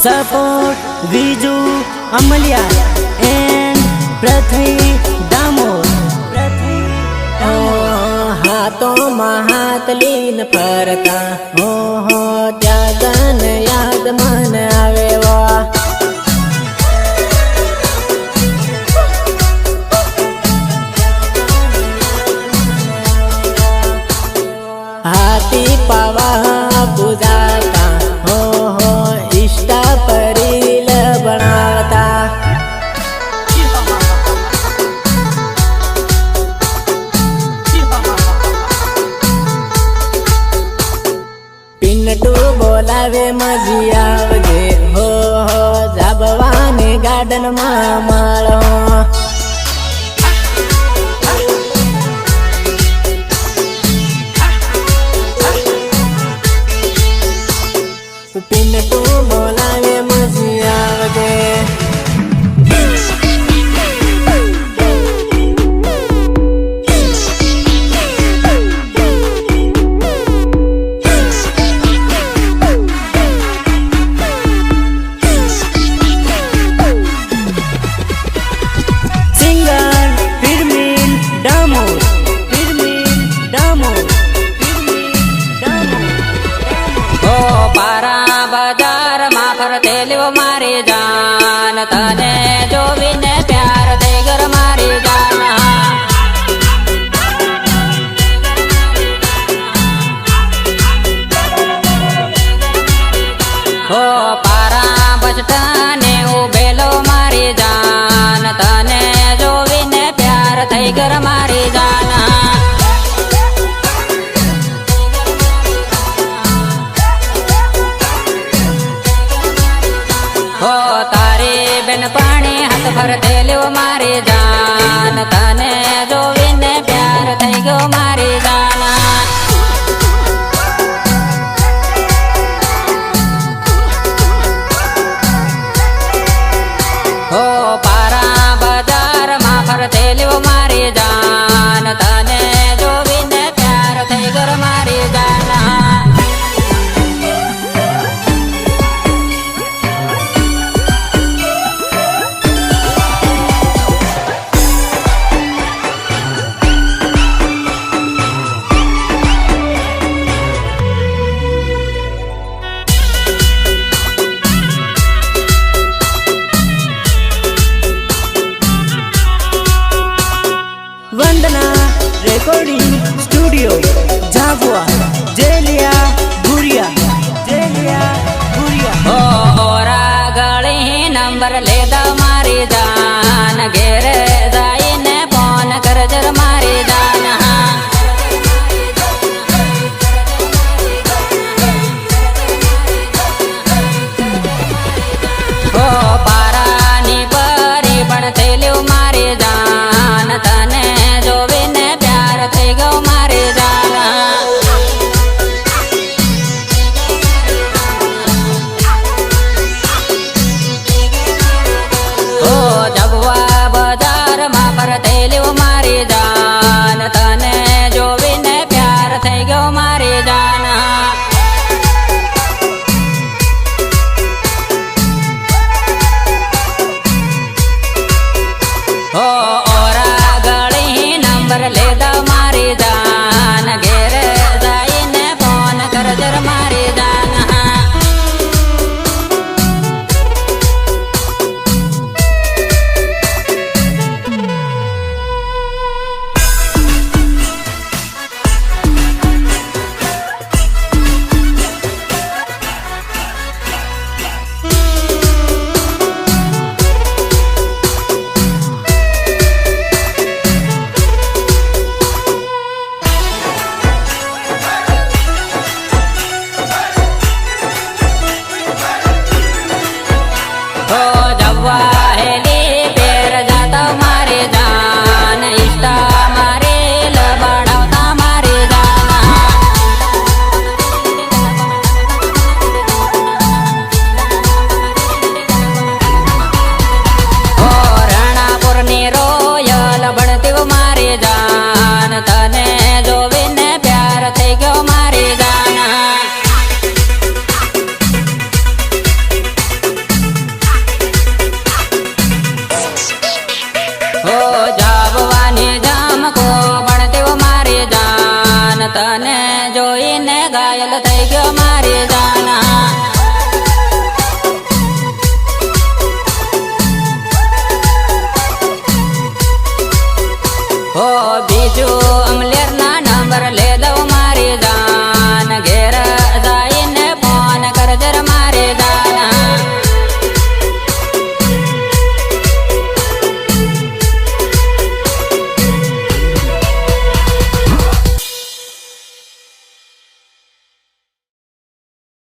support Viju Amalia and Prithvi Damod. हाथों में हाथ लीन फरता हो त्यागन याद मन आवे वा हाथी पावा पूजाता हो इष्टा परिल बनाता पिन्नटू बोलावे मजी आवजे हो जाबवाने गार्डन में माळो पिन्नटू बोलावे मजी आवजे मारी जान तने जो विने प्यार दे गर मारी जान हो पारा बचटाने उबेलो मारी जान तने जो विने प्यार दे गर मारी जान हो तारी बेन पानी हाथ भर देलो मारी जान तने जो विने प्यार थई गयो मारी जान हो पारा बाजार मा भर देलो मारी जान तने जो विने प्यार थई गयो मारी जान वंदना रिकॉर्डिंग स्टूडियो झाबुआ जेलिया भूरिया हो गली नंबर ले दा मारी जान घेर